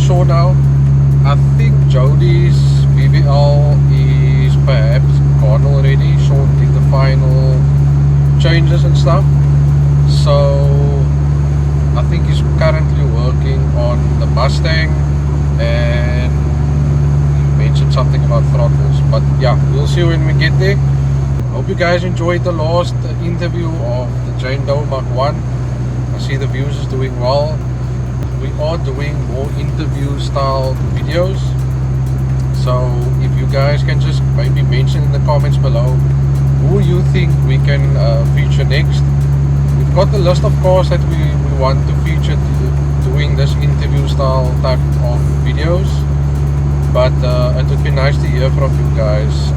sure now. I think Jody's BBL is perhaps gone already. Shaun did the final changes and stuff. So I think he's currently working on the Mustang, and he mentioned something about throttles. But yeah, we'll see when we get there. Hope you guys enjoyed the last interview of the Jane Doe Mark 1. I see the views is doing well. We are doing more interview style videos. So if you guys can just maybe mention in the comments below who you think we can feature next. We've got the list of cars that we want to feature doing this interview style type of videos. But it would be nice to hear from you guys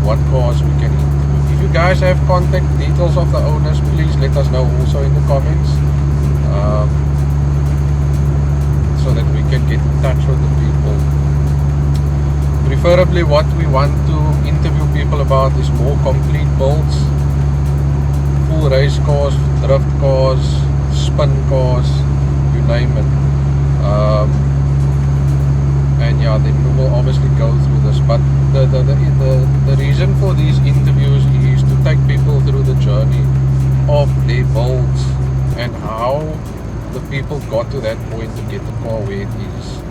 what cars we can interview. If you guys have contact details of the owners, please let us know also in the comments, so that we can get in touch with the people. Preferably what we want to interview people about is more complete builds, full race cars, drift cars, spin cars, you name it. And yeah, then we will obviously go through this, but the reason for these interviews is to take people through the journey of their builds and how the people got to that point to get the car where it is.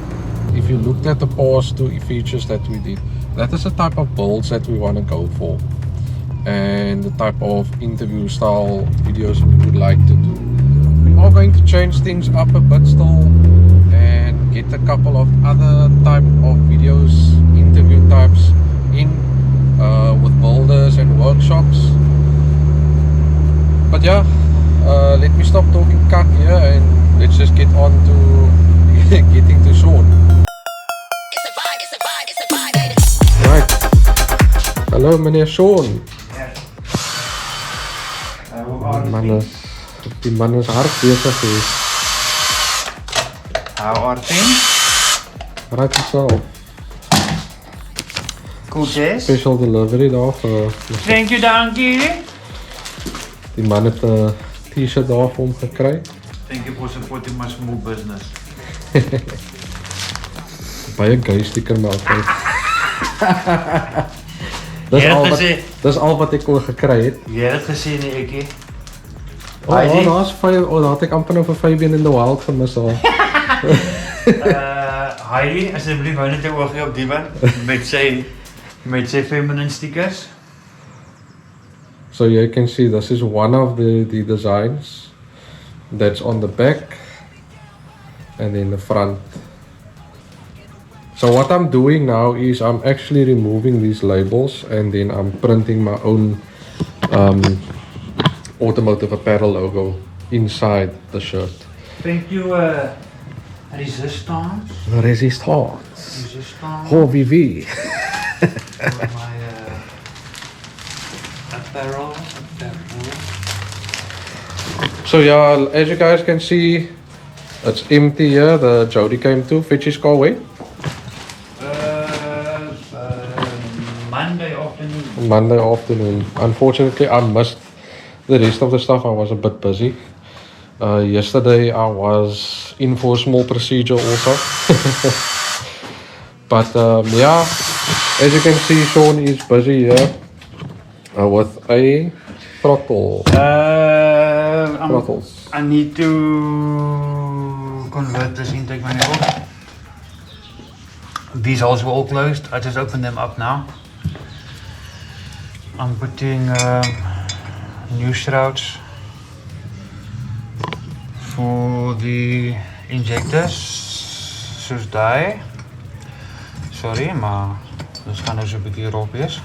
If you looked at the past two features that we did, that is the type of builds that we want to go for, and the type of interview style videos we would like to do. We are going to change things up a bit still and get a couple of other type of videos, interview types in with builders and workshops. But yeah, let me stop talking cut here and let's just get on to getting to Shaun. Right. Hallo meneer Shaun. Die man is hard bezig hier. How are things? Right yourself. Cool, Jess. Special delivery daar vir Thank you, dankie. die man het 'n t-shirt daar vir hom gekry. Thank you for supporting my small business. Baie gay sticker maar altyd. Dis al wat ek kon gekry het. Jy het gesien nie ekie. Daar het ek amper nou vir Fabian in the Wild gemis al. Heidi, asseblief hou net jou oogie op die man met sy feminine stickers. So you can see this is one of the designs that's on the back and then the front. So what I'm doing now is I'm actually removing these labels and then I'm printing my own Automotive apparel logo inside the shirt. Thank you, Resistance. Resistance. Oh, VV. For my apparel. So yeah, as you guys can see, it's empty here. The Jody came to fetch his car away. Monday afternoon. Unfortunately, I missed the rest of the stuff. I was a bit busy. Yesterday I was in for a small procedure also. But yeah, as you can see, Shaun is busy here with a throttle. Throttles. I need to convert this intake manifold. These holes were all closed. I just opened them up now. I'm putting new shrouds for the injectors, soos die. Sorry, maar dit gaan nou so 'n bietjie rop wees.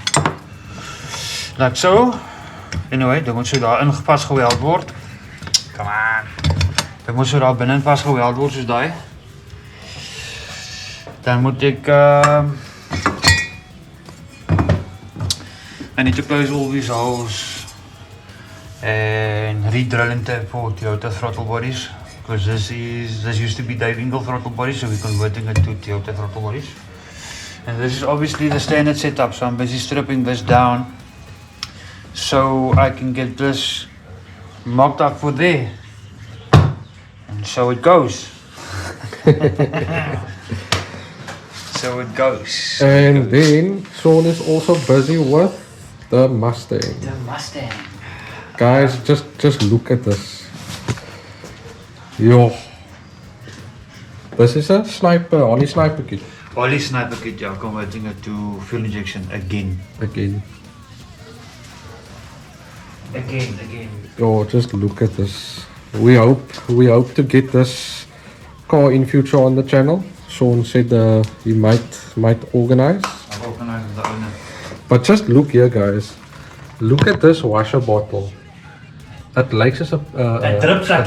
Like so. Anyway, dit moet so daar in vasgeweld word. Come on. Dit moet so daar binne vasgeweld word soos daai. Dan moet ek I need to close all these holes and re-drill and tape for Toyota throttle bodies, because this used to be Dave Ingle throttle bodies, so we're converting it to Toyota throttle bodies. And this is obviously the standard setup, so I'm busy stripping this down so I can get this mocked up for there. And so it goes. so it goes. And then Shaun is also busy with the Mustang. The Mustang. Guys, just look at this. Yo. This is a sniper, only sniper kit. Only sniper kit, yeah, converting it to fuel injection again. Again. Oh, just look at this. We hope to get this car in future on the channel. Shaun said he might organize. I've organized with the owner. But just look here, guys. Look at this washer bottle. It likes as a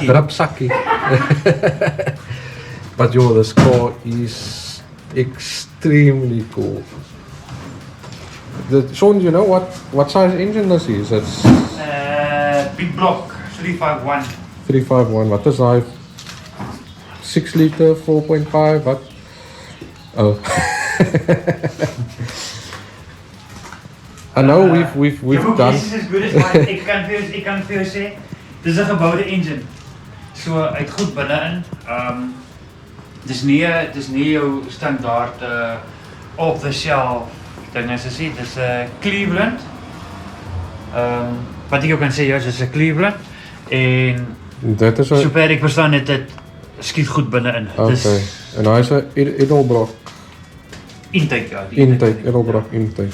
drip saki. But yo, this car is extremely cool. Shaun, you know what size engine this is? It's big block 351. 351. What is that? 6 liter, 4.5. What? Oh. I know we've done. This is as good as mine. Ik kan vir jou sê, dis 'n geboude engine. So uit goed binne-in. Dis nie jou standaard off the shelf ding as jy sien. Dis 'n Cleveland. Wat ek jou kan sê, ja, dis 'n Cleveland en dit is sover ek verstaan het dit skiet goed binne-in. Okay. En hy is 'n Edelbrock intake, ja. Edelbrock intake.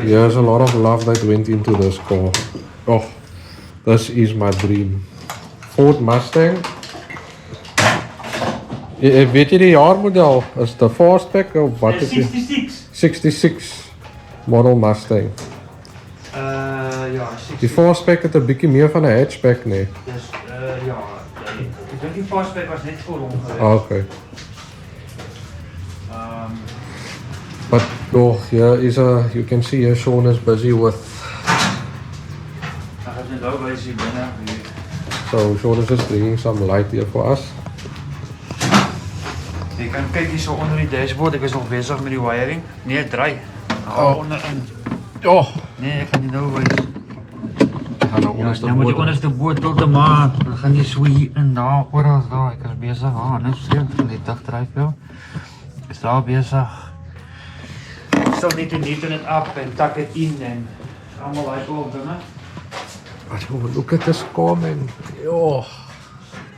There's a lot of love that went into this car. Oh, this is my dream. Ford Mustang. Weet jy die jaarmodel? Is the fastback of wat is dit? 66 model Mustang. Ja, 60. Die fastback het 'n bietjie meer van 'n hatchback, nee. Dis ja, ek dink die fastback was net vir hom gewees. Okay. But oh, here is you can see here Shaun is busy with. So Shaun is just bringing some light here for us. Jy kan kyk hier so onder die dashboard, ek is nog besig met die wiring. Nee, het draai. Onderin. Oh, nee, ek gaan nie nou wys. Gaan nou onderste moet jy onderste boord tot te maak. Dan gaan jy so hier in daar oral daar. Ek is besig. Nou sien ek die dag dryf jou. Ek is daar besig. So need to neaten it up and tuck it in and allemaal uit op dinge. Look at this car, man. Oh,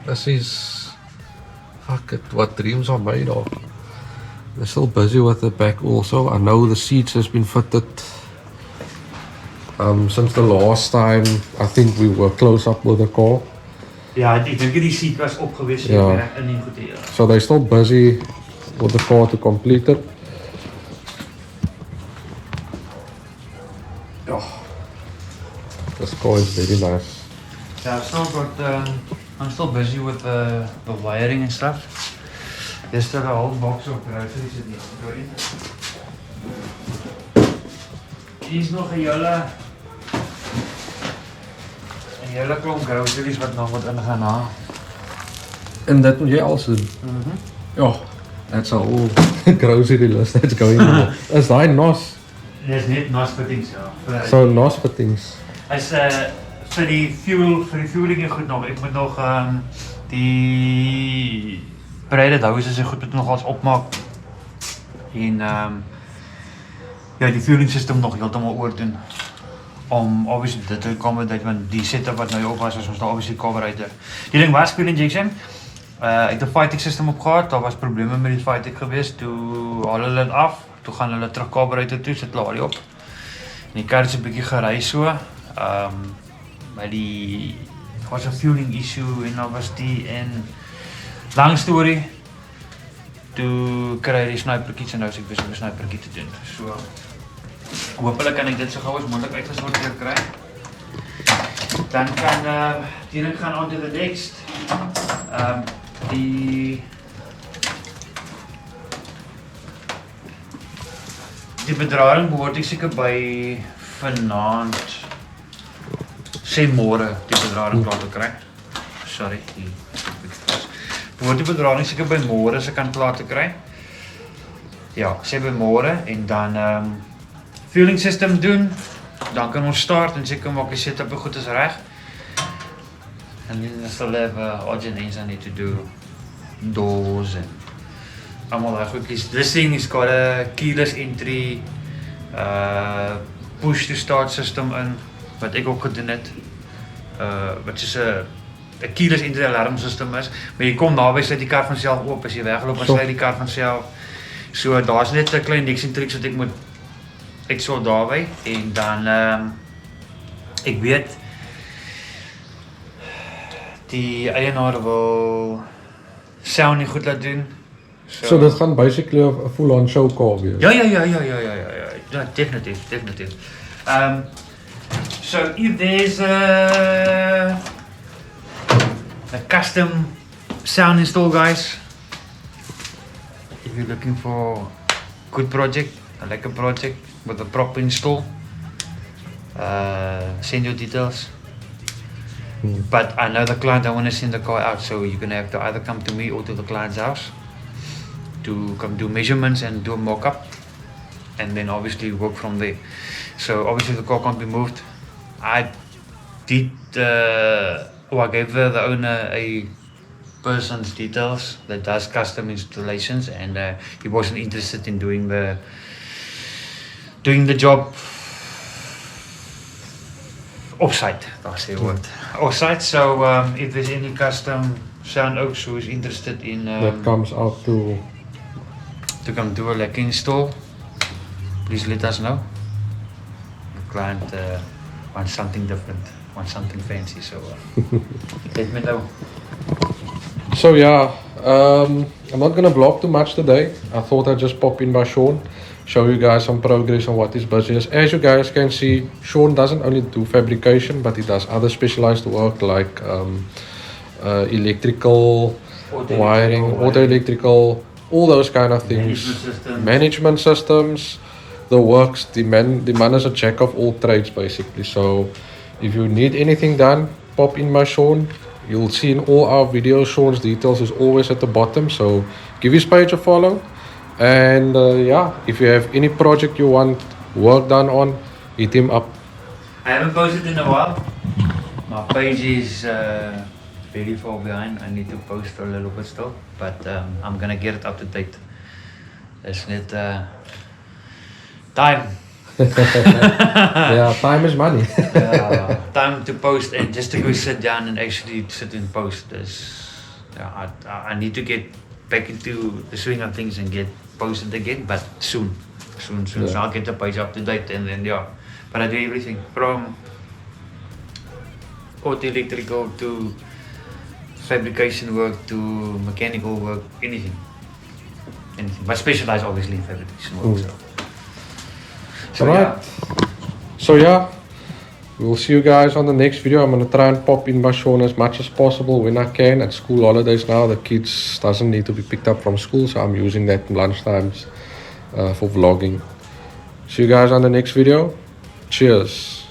this is fuck it. What dreams are made of. They're still busy with the back also. I know the seats has been fitted since the last time. I think we were close up with the car. Ja, ek dink die seat was opgewees in die goede. So they're still busy with the car to complete it. This car is very nice. Yeah, I'm still busy with the wiring and stuff. There's still a whole box of groceries in here. Hier's nog 'n hele klomp groceries wat nog moet ingaan na. En dat moet jy als doen. Ja, that's a whole grocery list that's going on. Is daai NOS? There's net NOS fittings, ja. So NOS fittings. As vir die fueling en goed nog. Ek moet nog die braided houses en goed moet nog als opmaak. En ja, die fueling system nog heeltemal oordoen. Om obviously dit te accommodate, want die setup wat nou op was ons nou obviously carburetor. Die ding was fuel injection. Ek het 'n Fitek system op gehad. Daar was probleme met die Fitek gewees. Toe haal hulle dit af. Toe gaan hulle terug carburetor toe, sit hulle op. En die kar is 'n bietjie gery so. Maar die was 'n fueling issue en dan was die en lang storie. Toe kry die sniperkies en nou is ek besig om 'n sniperkie te doen. So hopelijk kan ek dit so gou as moontlik uitgesorteer kry. Dan kan die ding gaan on to the next. Die bedrading behoort ek seker by vanaand sê môre die bedrading klaar te kry. Sorry, behoort die bedrading seker by môre se kan klaar te kry. Ja, sê by môre en dan fueling system doen. Dan kan ons start en seker maak die setup goed is reg. And then I still have odds and ends I need to do. Doors and Almal daai goedjies. This thing has got a keyless entry, push to start system in, wat ek ook gedoen het. Wat soos 'n keyless entry alarm system is, maar jy kom naby, sluit die kar van self oop, as jy wegloop, dan sluit die kar van self. So daar's net 'n klein niks en tricks wat ek moet uitsort daarby en dan ek weet die eienaar wil sound nie goed laat doen. So dit gaan basically 'n full-on show car wees. Ja, definitief. So if there's a custom sound install, guys, if you're looking for a good project, a lekker project with a proper install, send your details. But I know the client don't want to send the car out, so you're gonna have to either come to me or to the client's house to come do measurements and do a mock-up, and then obviously work from there. So obviously the car can't be moved. I did, I gave the owner a person's details that does custom installations, and he wasn't interested in doing the job offsite. That's the word. Offsite. So if there's any custom sound oaks who is interested in that comes out to come do a lekker install, please let us know. The client wants something different, wants something fancy, so let me know. So yeah, I'm not gonna vlog too much today. I thought I'd just pop in by Shaun, show you guys some progress on what his business is. As you guys can see, Shaun doesn't only do fabrication, but he does other specialized work like electrical, wiring, auto electrical, all those kind of things. Management systems, the works. The man is a jack of all trades basically. So if you need anything done, pop in my Shaun. You'll see in all our videos, Shaun's details is always at the bottom. So give his page a follow. And yeah, if you have any project you want work done on, hit him up. I haven't posted in a while. My page is very far behind. I need to post a little bit still, but I'm gonna get it up to date. It's not time. Yeah, time is money. Time to post and just to go sit down and actually sit and post is. I need to get back into the swing of things and get posted again, but soon. Yeah. So I'll get the page up to date and then but I do everything from auto electrical to fabrication work to mechanical work, anything. But specialize obviously in fabrication work. So Alright. yeah. So yeah, we'll see you guys on the next video. I'm gonna try and pop in my Shaun as much as possible when I can. At school holidays now, the kids doesn't need to be picked up from school, so I'm using that lunchtimes for vlogging. See you guys on the next video. Cheers.